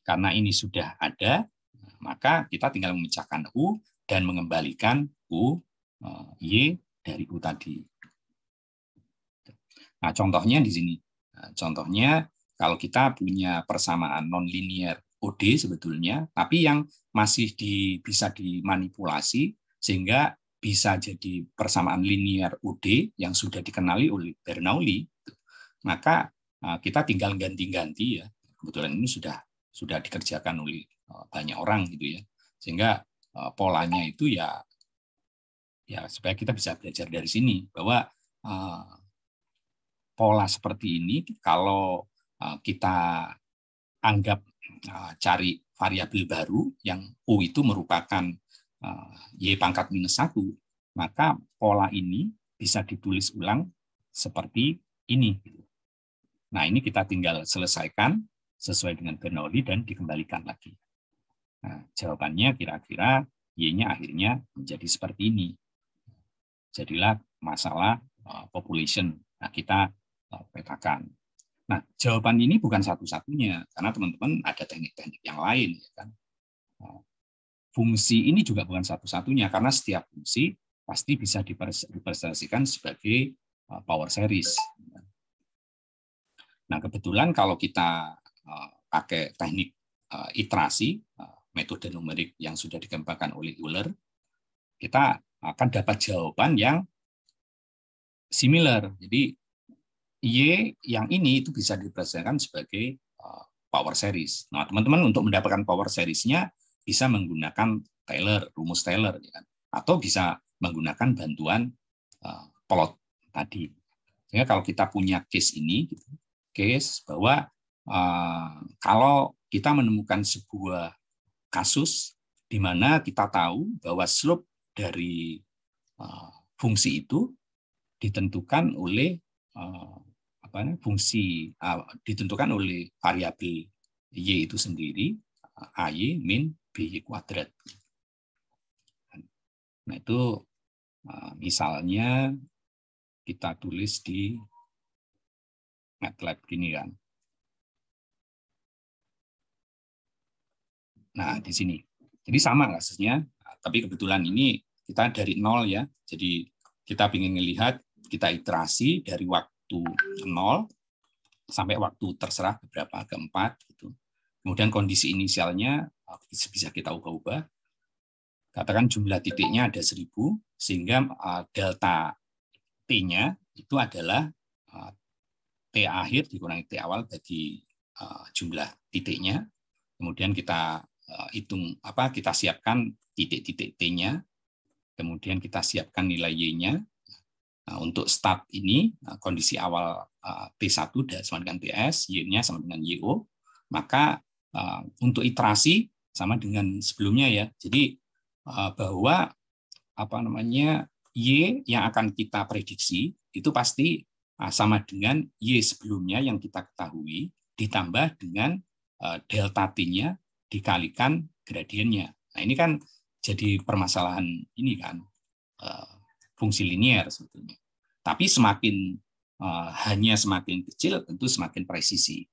karena ini sudah ada, maka kita tinggal memecahkan U dan mengembalikan U, Y dari U tadi. Nah, contohnya di sini. Nah, contohnya kalau kita punya persamaan nonlinear OD sebetulnya, tapi yang masih bisa dimanipulasi sehingga bisa jadi persamaan linear OD yang sudah dikenali oleh Bernoulli, maka kita tinggal ganti-ganti ya. Kebetulan ini sudah dikerjakan oleh banyak orang gitu ya. Sehingga polanya itu ya supaya kita bisa belajar dari sini bahwa pola seperti ini kalau kita anggap cari variabel baru yang U itu merupakan Y pangkat minus 1, maka pola ini bisa ditulis ulang seperti ini. Nah, ini kita tinggal selesaikan sesuai dengan Bernoulli dan dikembalikan lagi. Nah, jawabannya kira-kira Y-nya akhirnya menjadi seperti ini. Jadilah masalah population. Nah, kita petakan. Nah, jawaban ini bukan satu-satunya, karena teman-teman ada teknik-teknik yang lain. Ya kan? Fungsi ini juga bukan satu-satunya, karena setiap fungsi pasti bisa direpresentasikan sebagai power series. Nah, kebetulan kalau kita pakai teknik iterasi, metode numerik yang sudah dikembangkan oleh Euler, kita akan dapat jawaban yang similar. Jadi, Y yang ini itu bisa direpresentasikan sebagai power series. Nah, teman-teman untuk mendapatkan power series-nya bisa menggunakan rumus Taylor, ya kan? Atau bisa menggunakan bantuan plot tadi. Sehingga kalau kita punya case ini, case bahwa kalau kita menemukan sebuah kasus di mana kita tahu bahwa slope dari fungsi itu ditentukan oleh ditentukan oleh variabel Y itu sendiri, AY min BY kuadrat. Nah, itu misalnya kita tulis di MATLAB gini kan. Nah, di sini. Jadi sama kasusnya, tapi kebetulan ini kita dari nol ya. Jadi kita ingin melihat, kita iterasi dari waktu 0 sampai waktu terserah berapa, ke 4 gitu. Kemudian kondisi inisialnya bisa kita ubah-ubah. Katakan jumlah titiknya ada 1000, sehingga delta T-nya itu adalah T akhir dikurangi T awal bagi jumlah titiknya. Kemudian kita hitung kita siapkan titik-titik T-nya. Kemudian kita siapkan nilai Y-nya. Nah, untuk start ini, kondisi awal T1 sama dengan TS, Y-nya sama dengan YO, maka untuk iterasi sama dengan sebelumnya ya. Jadi bahwa Y yang akan kita prediksi itu pasti sama dengan Y sebelumnya yang kita ketahui ditambah dengan delta T-nya dikalikan gradiennya. Nah, ini kan jadi permasalahan ini kan fungsi linier sebetulnya. Tapi hanya semakin kecil tentu semakin presisi.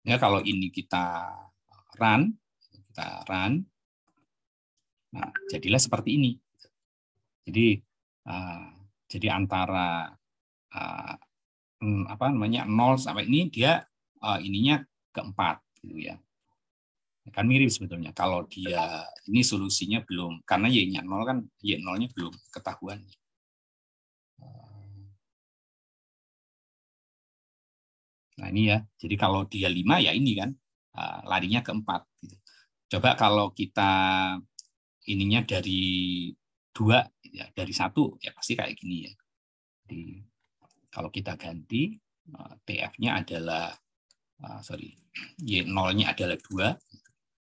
Ya, kalau ini kita run, nah jadilah seperti ini. Jadi antara 0 sampai ini dia ininya keempat gitu ya. Kan mirip sebetulnya kalau dia ini solusinya belum, karena Y-nya 0 kan, Y0-nya belum ketahuan. Nah, ini ya. Jadi kalau dia 5 ya ini kan larinya ke 4 gitu. Coba kalau kita ininya dari 2 ya, dari 1 ya pasti kayak gini ya. Jadi kalau kita ganti TF-nya adalah Y0-nya adalah 2.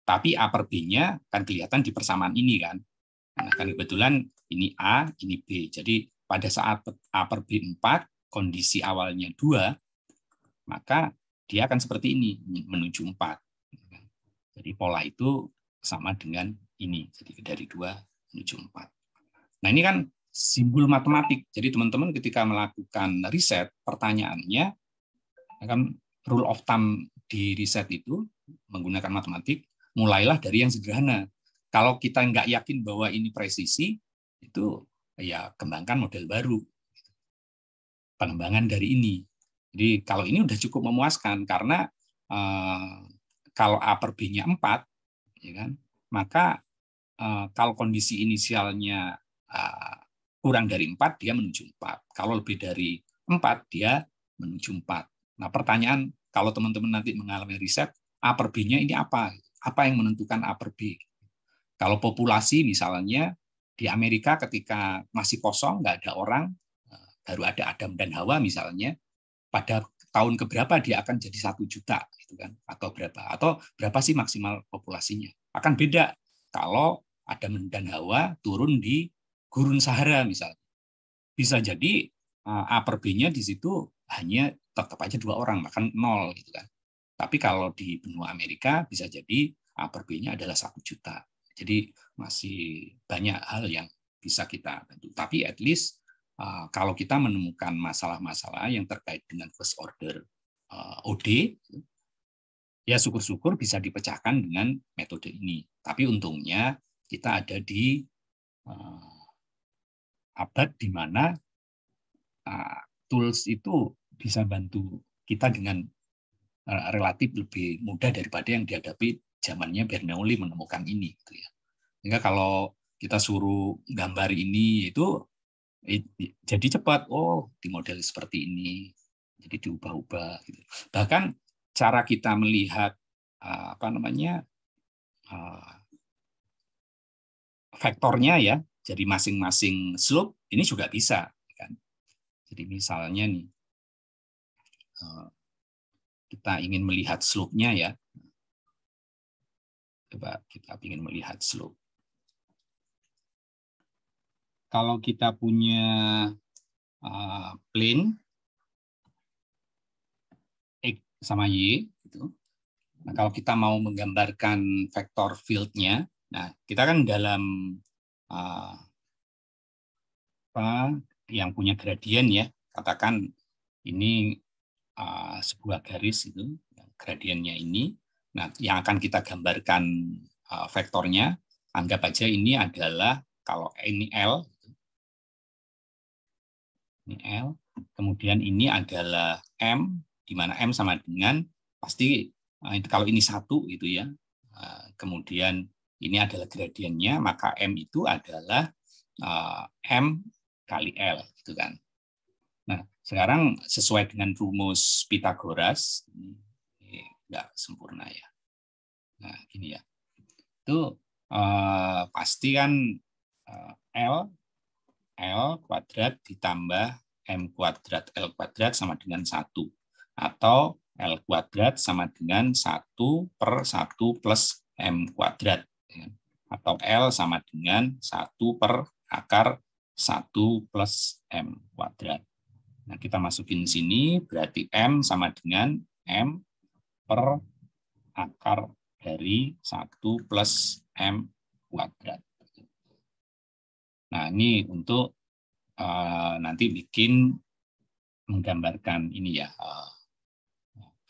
Tapi A per B-nya kan kelihatan di persamaan ini kan. Nah, kan kebetulan ini A, ini B. Jadi pada saat A per B 4, kondisi awalnya 2, maka dia akan seperti ini, menuju 4. Jadi pola itu sama dengan ini. Jadi dari 2 menuju 4. Nah, ini kan simbol matematik. Jadi teman-teman ketika melakukan riset, pertanyaannya, kan rule of thumb di riset itu menggunakan matematik, mulailah dari yang sederhana. Kalau kita nggak yakin bahwa ini presisi, itu ya kembangkan model baru, pengembangan dari ini. Jadi kalau ini udah cukup memuaskan karena kalau A per B-nya 4, ya kan, maka kalau kondisi inisialnya kurang dari 4, dia menuju 4. Kalau lebih dari 4, dia menuju 4. Nah, pertanyaan kalau teman-teman nanti mengalami riset, A per B-nya ini apa? Apa yang menentukan A per B? Kalau populasi misalnya di Amerika ketika masih kosong, nggak ada orang, baru ada Adam dan Hawa misalnya, pada tahun keberapa dia akan jadi 1 juta, gitu kan? Atau berapa sih maksimal populasinya? Akan beda kalau Adam dan Hawa turun di gurun Sahara misalnya. Bisa jadi A per B-nya di situ hanya tetap aja 2 orang, bahkan 0 gitu kan. Tapi kalau di benua Amerika bisa jadi A per B-nya adalah 1 juta. Jadi masih banyak hal yang bisa kita bantu. Tapi at least kalau kita menemukan masalah-masalah yang terkait dengan first order OD, ya syukur-syukur bisa dipecahkan dengan metode ini. Tapi untungnya kita ada di abad di mana tools itu bisa bantu kita dengan relatif lebih mudah daripada yang dihadapi zamannya Bernoulli menemukan ini. Gitu ya. Sehingga kalau kita suruh gambar ini itu jadi cepat, oh di model seperti ini, jadi diubah-ubah. Gitu. Bahkan cara kita melihat vektornya ya, jadi masing-masing slope ini juga bisa. Kan? Jadi misalnya nih, kita ingin melihat slope-nya ya. Coba kita ingin melihat slope. Kalau kita punya plane X sama Y, gitu. Nah, kalau kita mau menggambarkan vektor field-nya, nah kita kan dalam yang punya gradien ya, katakan ini sebuah garis itu, gradiennya ini. Nah, yang akan kita gambarkan vektornya, anggap aja ini adalah kalau ini L, ini L, kemudian ini adalah M, di mana M sama dengan pasti kalau ini 1 gitu ya. Kemudian ini adalah gradiennya, maka M itu adalah M kali L gitu kan. Nah, sekarang sesuai dengan rumus Pythagoras, ini enggak sempurna ya. Nah, gini ya. Itu pasti kan L kuadrat ditambah M kuadrat L kuadrat sama dengan 1. Atau L kuadrat sama dengan 1 per 1 plus M kuadrat. Atau L sama dengan 1 per akar 1 plus M kuadrat. Nah, kita masukin sini, berarti M sama dengan M per akar dari 1 plus M kuadrat. Nah, ini untuk nanti bikin menggambarkan ini ya,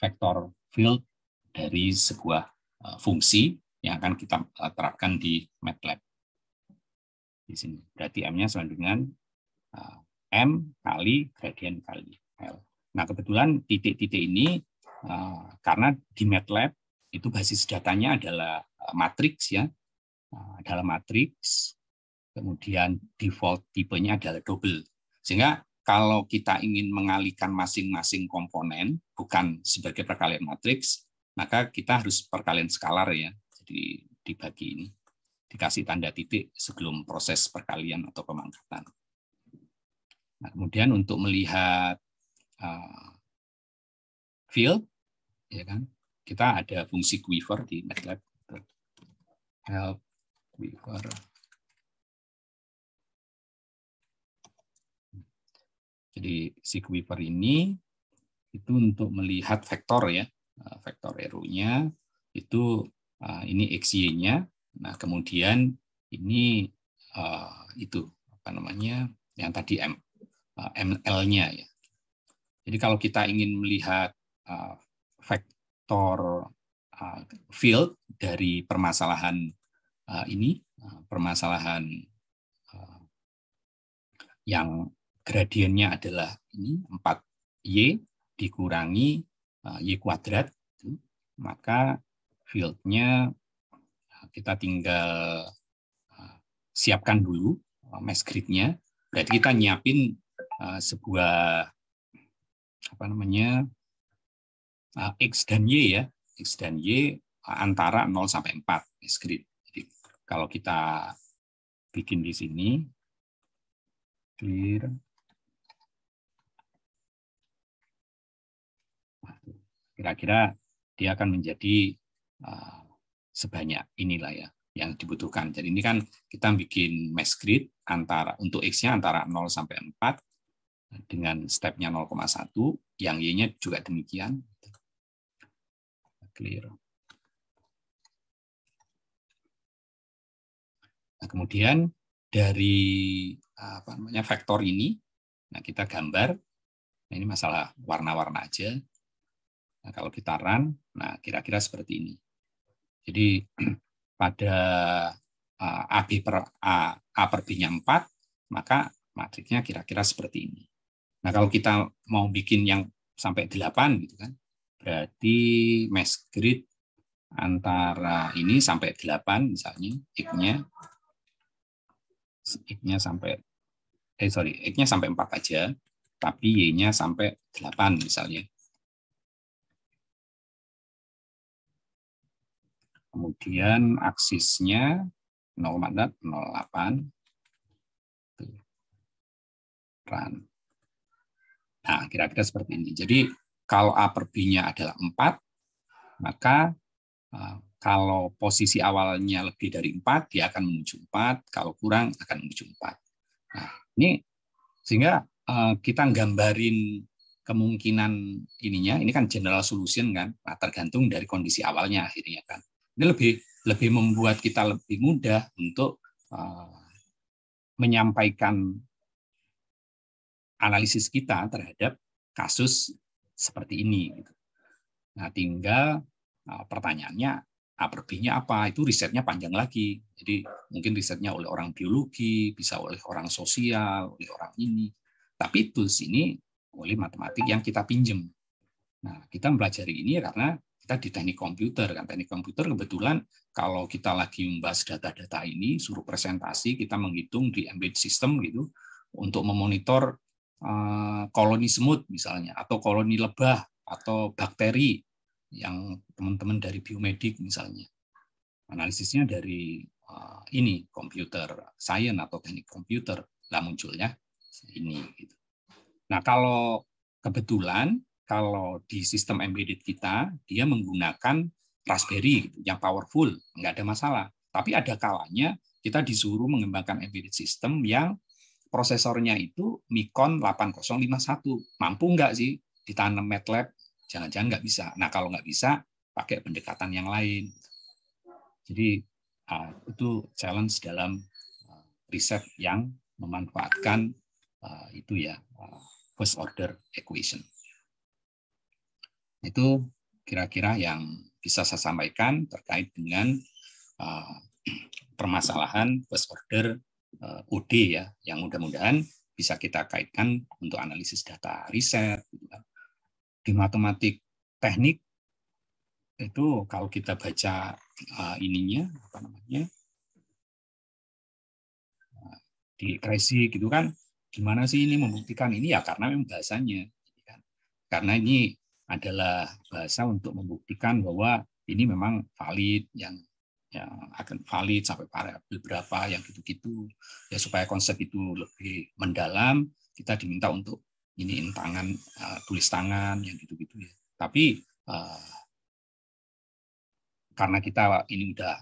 vektor field dari sebuah fungsi yang akan kita terapkan di MATLAB. Di sini, berarti M-nya sama dengan M kali gradien kali L. Nah, kebetulan titik-titik ini karena di MATLAB itu basis datanya adalah matriks ya, adalah matriks. Kemudian default tipenya adalah double. Sehingga kalau kita ingin mengalihkan masing-masing komponen bukan sebagai perkalian matriks, maka kita harus perkalian skalar ya. Jadi dibagi ini, dikasih tanda titik sebelum proses perkalian atau pemangkatan. Nah, kemudian untuk melihat field, ya kan, kita ada fungsi quiver di MATLAB. Help quiver. Jadi si quiver ini itu untuk melihat vektor ya, vektor arrow-nya itu ini XY-nya. Nah, kemudian ini itu apa namanya yang tadi ML-nya ya. Jadi kalau kita ingin melihat vektor field dari permasalahan ini, permasalahan yang gradiennya adalah ini 4Y dikurangi Y kuadrat, maka field-nya kita tinggal siapkan dulu mass grid-nya. Berarti kita nyiapin sebuah X dan Y ya. X dan Y antara 0 sampai 4 mass grid. Jadi kalau kita bikin di sini clear, kira-kira dia akan menjadi sebanyak inilah ya yang dibutuhkan. Jadi ini kan kita bikin mass grid antara untuk X-nya antara 0 sampai 4 dengan stepnya 0,1, yang Y-nya juga demikian. Clear. Nah, kemudian dari vektor ini, nah kita gambar. Nah, ini masalah warna-warna aja. Nah, kalau kita run, nah kira-kira seperti ini. Jadi pada AB per A per B-nya 4, maka matriksnya kira-kira seperti ini. Nah, kalau kita mau bikin yang sampai 8 gitu kan, berarti mass grid antara ini sampai 8 misalnya, X-nya sampai X-nya sampai 4 aja, tapi Y-nya sampai 8 misalnya. Kemudian aksisnya 0,08 run. Nah, kira-kira seperti ini. Jadi kalau A per B-nya adalah 4, maka kalau posisi awalnya lebih dari 4, dia akan menuju 4, kalau kurang akan menuju 4. Nah, ini sehingga kita gambarin kemungkinan ininya, ini kan general solution kan, nah, tergantung dari kondisi awalnya akhirnya kan. Ini lebih membuat kita lebih mudah untuk menyampaikan analisis kita terhadap kasus seperti ini. Nah, tinggal pertanyaannya A per B-nya apa? Itu risetnya panjang lagi. Jadi mungkin risetnya oleh orang biologi, bisa oleh orang sosial, oleh orang ini. Tapi tools ini oleh matematik yang kita pinjam. Nah, kita mempelajari ini karena kita di teknik komputer. Kan teknik komputer kebetulan kalau kita lagi membahas data-data ini, suruh presentasi, kita menghitung di embedded system gitu untuk memonitor koloni semut misalnya, atau koloni lebah, atau bakteri yang teman-teman dari biomedik misalnya. Analisisnya dari ini komputer science atau teknik komputer, lah munculnya ini. Gitu. Nah, kalau kebetulan kalau di sistem embedded kita, dia menggunakan Raspberry gitu, yang powerful, nggak ada masalah. Tapi ada kalanya kita disuruh mengembangkan embedded system yang prosesornya itu Micron 8051. Mampu nggak sih ditanam MATLAB? Jangan-jangan nggak bisa. Nah, kalau nggak bisa, pakai pendekatan yang lain. Jadi itu challenge dalam riset yang memanfaatkan itu ya first order equation. Itu kira-kira yang bisa saya sampaikan terkait dengan permasalahan first order OD ya, yang mudah-mudahan bisa kita kaitkan untuk analisis data riset. Di matematik teknik itu kalau kita baca ininya di Crazy gitu kan, gimana sih ini membuktikan ini ya, karena memang bahasanya, karena ini adalah bahasa untuk membuktikan bahwa ini memang valid, yang akan valid sampai variabel berapa, yang gitu-gitu ya, supaya konsep itu lebih mendalam kita diminta untuk iniin tangan, tulis tangan yang gitu-gitu ya. Tapi karena kita ini udah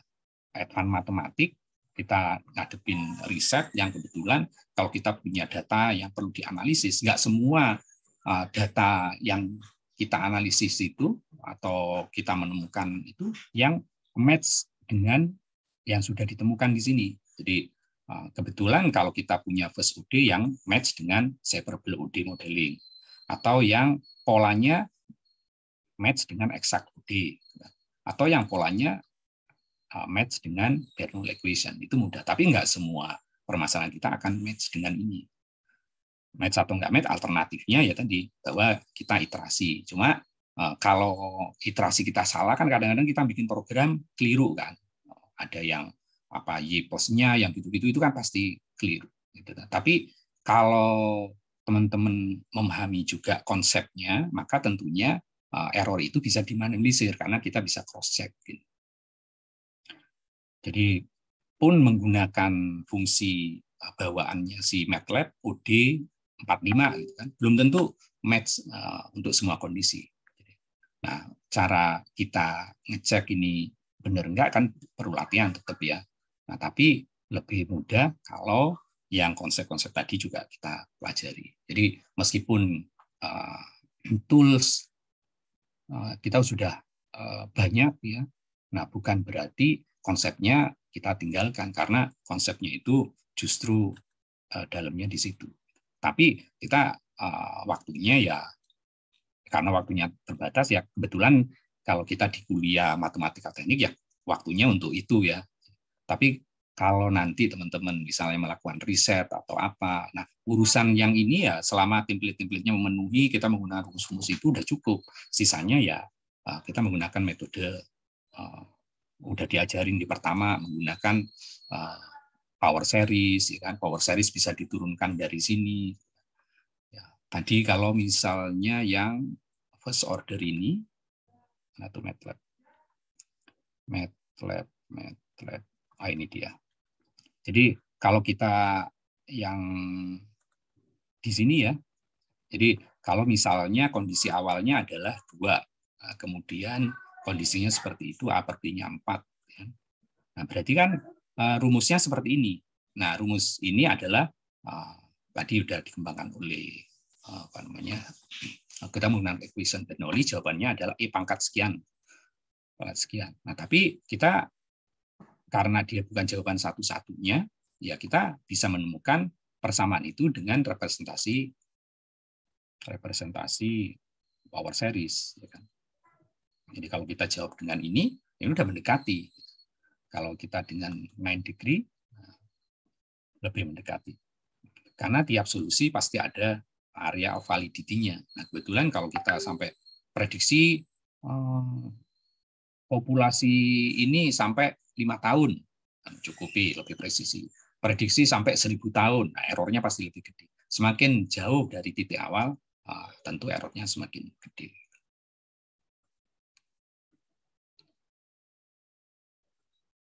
advance matematik, kita ngadepin riset yang kebetulan kalau kita punya data yang perlu dianalisis, nggak semua data yang kita analisis itu atau kita menemukan itu yang match dengan yang sudah ditemukan di sini. Jadi kebetulan kalau kita punya first OD yang match dengan separable OD modeling, atau yang polanya match dengan exact OD, atau yang polanya match dengan Bernoulli equation, itu mudah. Tapi nggak semua permasalahan kita akan match dengan ini. match atau nggak match, alternatifnya ya tadi bahwa kita iterasi. Cuma kalau iterasi kita salah kan kadang-kadang kita bikin program keliru kan. Ada yang apa Y-postnya yang gitu-gitu itu kan pasti keliru. Gitu. Tapi kalau teman-teman memahami juga konsepnya, maka tentunya error itu bisa diminimalisir karena kita bisa cross check. Gitu. Jadi pun menggunakan fungsi bawaannya si MATLAB OD 45 gitu kan, belum tentu match untuk semua kondisi. Nah, cara kita ngecek ini benar enggak kan perlu latihan tetap ya. Nah, tapi lebih mudah kalau yang konsep-konsep tadi juga kita pelajari. Jadi meskipun tools kita sudah banyak ya, nah bukan berarti konsepnya kita tinggalkan karena konsepnya itu justru dalamnya di situ. Tapi kita waktunya ya karena waktunya terbatas ya kebetulan kalau kita di kuliah matematika teknik ya waktunya untuk itu ya. Tapi kalau nanti teman-teman misalnya melakukan riset atau apa, nah urusan yang ini ya selama template-templatenya memenuhi kita menggunakan rumus-rumus itu udah cukup. Sisanya ya kita menggunakan metode udah diajarin di pertama menggunakan power series, ya kan? Power series bisa diturunkan dari sini. Ya, tadi kalau misalnya yang first order ini, atau MATLAB, ini dia. Jadi kalau kita yang di sini ya, jadi kalau misalnya kondisi awalnya adalah 2, kemudian kondisinya seperti itu, A per B-nya 4. Nah, berarti kan rumusnya seperti ini. Nah, rumus ini adalah tadi sudah dikembangkan oleh apa namanya? Kita menggunakan equation Bernoulli, jawabannya adalah E pangkat sekian. Nah, tapi kita karena dia bukan jawaban satu-satunya, ya kita bisa menemukan persamaan itu dengan representasi power series. Ya kan? Jadi kalau kita jawab dengan ini udah mendekati. Kalau kita dengan 9 degree, lebih mendekati. Karena tiap solusi pasti ada area of validity-nya. Nah, kebetulan kalau kita sampai prediksi populasi ini sampai 5 tahun, cukupi lebih presisi. Prediksi sampai 1000 tahun, nah errornya pasti lebih gede. Semakin jauh dari titik awal, tentu errornya semakin gede.